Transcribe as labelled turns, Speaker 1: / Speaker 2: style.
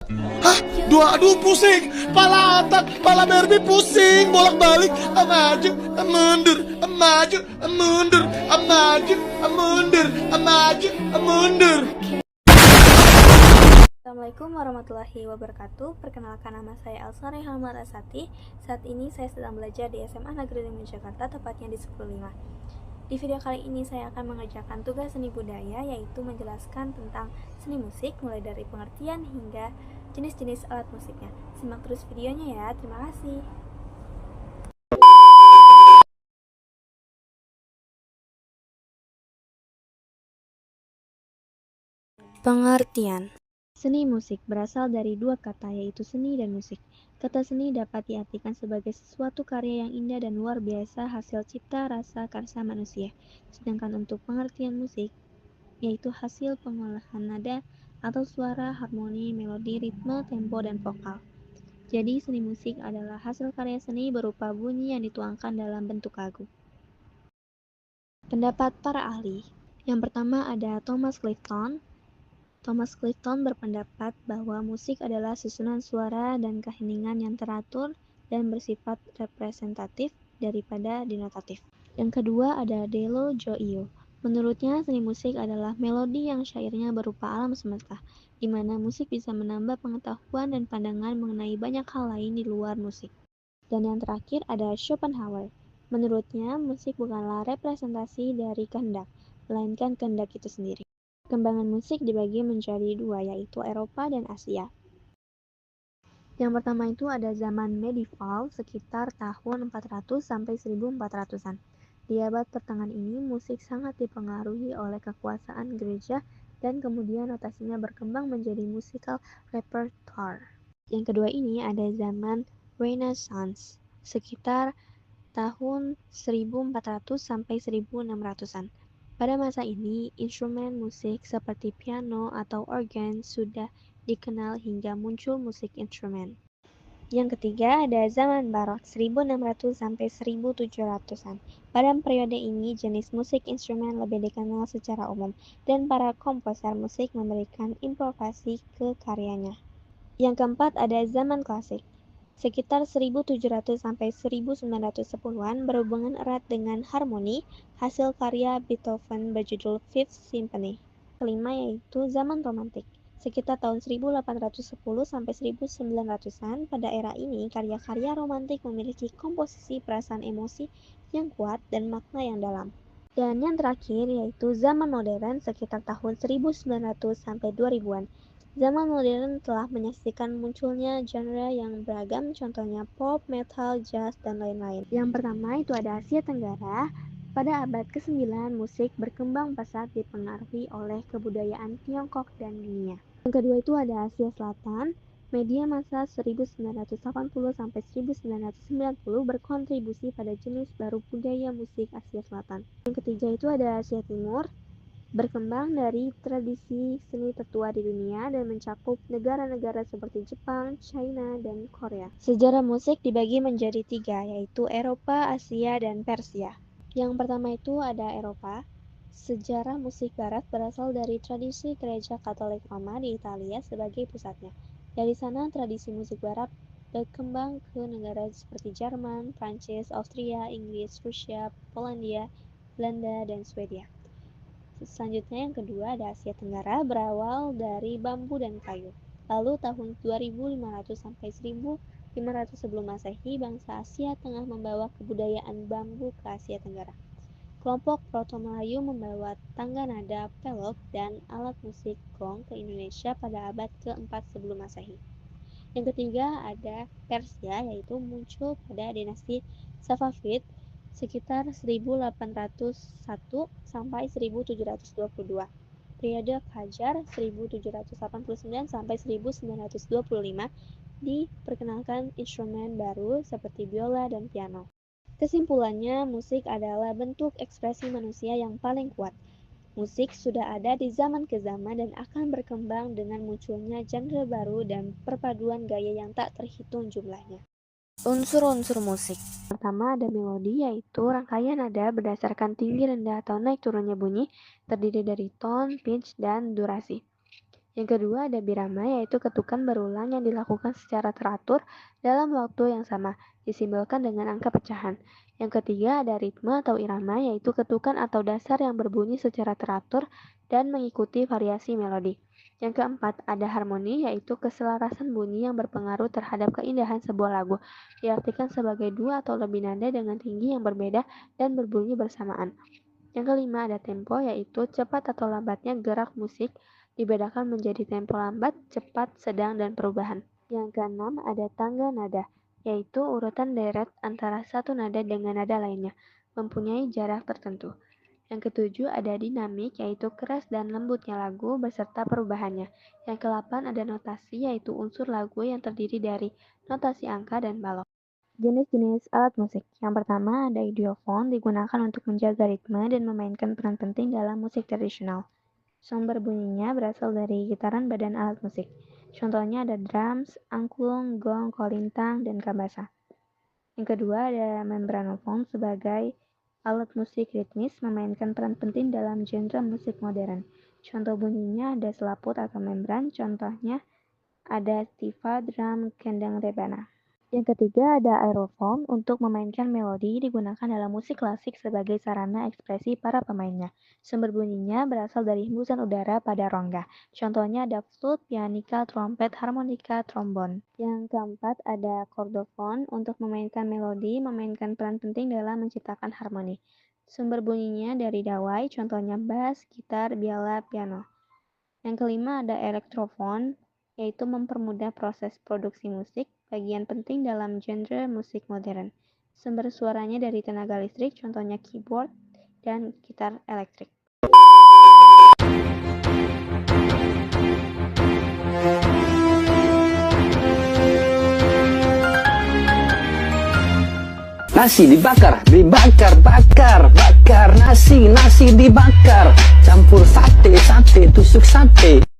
Speaker 1: Hah? Aduh pusing. Pala otak, pala Barbie pusing. Bolak-balik. Maju, mundur. Maju, mundur. Maju, mundur. Maju, mundur.
Speaker 2: Assalamualaikum warahmatullahi wabarakatuh. Perkenalkan, nama saya Elsa Rehan Marasati. Saat ini saya sedang belajar di SMA Negeri 5 Jakarta, tepatnya di 105. Di video kali ini saya akan mengerjakan tugas seni budaya, yaitu menjelaskan tentang seni musik mulai dari pengertian hingga jenis-jenis alat musiknya. Simak terus videonya ya. Terima kasih. Pengertian. Seni musik berasal dari dua kata, yaitu seni dan musik. Kata seni dapat diartikan sebagai sesuatu karya yang indah dan luar biasa hasil cipta rasa karsa manusia. Sedangkan untuk pengertian musik, yaitu hasil pengolahan nada atau suara, harmoni, melodi, ritme, tempo, dan vokal. Jadi seni musik adalah hasil karya seni berupa bunyi yang dituangkan dalam bentuk lagu. Pendapat para ahli. Yang pertama ada Thomas Clifton. Thomas Clifton berpendapat bahwa musik adalah susunan suara dan keheningan yang teratur dan bersifat representatif daripada denotatif. Yang kedua ada Dello Joio. Menurutnya, seni musik adalah melodi yang syairnya berupa alam semesta, di mana musik bisa menambah pengetahuan dan pandangan mengenai banyak hal lain di luar musik. Dan yang terakhir ada Schopenhauer. Menurutnya, musik bukanlah representasi dari kehendak, melainkan kehendak itu sendiri. Perkembangan musik dibagi menjadi dua, yaitu Eropa dan Asia. Yang pertama itu ada zaman medieval sekitar tahun 400 sampai 1400-an. Di abad pertengahan ini, musik sangat dipengaruhi oleh kekuasaan gereja dan kemudian notasinya berkembang menjadi musical repertoire. Yang kedua ini ada zaman Renaissance sekitar tahun 1400 sampai 1600-an. Pada masa ini, instrumen musik seperti piano atau organ sudah dikenal hingga muncul musik instrumen. Yang ketiga ada zaman barok 1600 sampai 1700-an. Pada periode ini, jenis musik instrumen lebih dikenal secara umum dan para komposer musik memberikan improvisasi ke karyanya. Yang keempat ada zaman klasik. Sekitar 1700 sampai 1910-an berhubungan erat dengan harmoni, hasil karya Beethoven berjudul Fifth Symphony. Kelima yaitu zaman romantik. Sekitar tahun 1810 sampai 1900-an, pada era ini karya-karya romantik memiliki komposisi perasaan emosi yang kuat dan makna yang dalam. Dan yang terakhir yaitu zaman modern sekitar tahun 1900 sampai 2000-an. Zaman modern telah menyaksikan munculnya genre yang beragam, contohnya pop, metal, jazz, dan lain-lain. Yang pertama itu ada Asia Tenggara. Pada abad ke-9, musik berkembang pesat dipengaruhi oleh kebudayaan Tiongkok dan dunia. Yang kedua itu ada Asia Selatan. Media masa 1980 sampai 1990 berkontribusi pada jenis baru budaya musik Asia Selatan. Yang ketiga itu ada Asia Timur. Berkembang dari tradisi seni tertua di dunia dan mencakup negara-negara seperti Jepang, China, dan Korea. Sejarah musik dibagi menjadi tiga, yaitu Eropa, Asia, dan Persia. Yang pertama itu ada Eropa. Sejarah musik barat berasal dari tradisi gereja Katolik Roma di Italia sebagai pusatnya. Dari sana tradisi musik barat berkembang ke negara seperti Jerman, Prancis, Austria, Inggris, Rusia, Polandia, Belanda, dan Swedia. Selanjutnya yang kedua ada Asia Tenggara, berawal dari bambu dan kayu. Lalu tahun 2500 sampai 1500 sebelum Masehi, bangsa Asia Tengah membawa kebudayaan bambu ke Asia Tenggara. Kelompok Proto-Melayu membawa tangga nada, pelok, dan alat musik gong ke Indonesia pada abad ke-4 sebelum Masehi. Yang ketiga ada Persia, yaitu muncul pada dinasti Safavid sekitar 1801 sampai 1722. Periode Qajar 1789 sampai 1925 diperkenalkan instrumen baru seperti biola dan piano. Kesimpulannya, musik adalah bentuk ekspresi manusia yang paling kuat. Musik sudah ada di zaman ke zaman dan akan berkembang dengan munculnya genre baru dan perpaduan gaya yang tak terhitung jumlahnya. Unsur-unsur musik. Pertama ada melodi, yaitu rangkaian nada berdasarkan tinggi rendah atau naik turunnya bunyi, terdiri dari tone, pitch, dan durasi. Yang kedua ada birama, yaitu ketukan berulang yang dilakukan secara teratur dalam waktu yang sama, disimbolkan dengan angka pecahan. Yang ketiga ada ritme atau irama, yaitu ketukan atau dasar yang berbunyi secara teratur dan mengikuti variasi melodi. Yang keempat ada harmoni, yaitu keselarasan bunyi yang berpengaruh terhadap keindahan sebuah lagu. Diartikan sebagai dua atau lebih nada dengan tinggi yang berbeda dan berbunyi bersamaan. Yang kelima ada tempo, yaitu cepat atau lambatnya gerak musik, dibedakan menjadi tempo lambat, cepat, sedang, dan perubahan. Yang keenam ada tangga nada, yaitu urutan deret antara satu nada dengan nada lainnya, mempunyai jarak tertentu. Yang ketujuh ada dinamik, yaitu keras dan lembutnya lagu beserta perubahannya. Yang kedelapan ada notasi, yaitu unsur lagu yang terdiri dari notasi angka dan balok. Jenis-jenis alat musik. Yang pertama ada idiofon, digunakan untuk menjaga ritme dan memainkan peran penting dalam musik tradisional. Sumber bunyinya berasal dari gitaran badan alat musik. Contohnya ada drums, angklung, gong, kolintang, dan kabasa. Yang kedua ada membranofon sebagai alat musik ritmis memainkan peran penting dalam genre musik modern. Contoh bunyinya ada selaput atau membran, contohnya ada tifa, drum, kendang, rebana. Yang ketiga ada aerofon untuk memainkan melodi, digunakan dalam musik klasik sebagai sarana ekspresi para pemainnya. Sumber bunyinya berasal dari hembusan udara pada rongga. Contohnya ada flute, pianika, trompet, harmonika, trombon. Yang keempat ada kordofon untuk memainkan melodi, memainkan peran penting dalam menciptakan harmoni. Sumber bunyinya dari dawai, contohnya bass, gitar, biola, piano. Yang kelima ada elektrofon, yaitu mempermudah proses produksi musik, bagian penting dalam genre musik modern. Sumber suaranya dari tenaga listrik, contohnya keyboard dan gitar elektrik.
Speaker 3: Nasi dibakar, bakar nasi dibakar, campur sate, tusuk sate.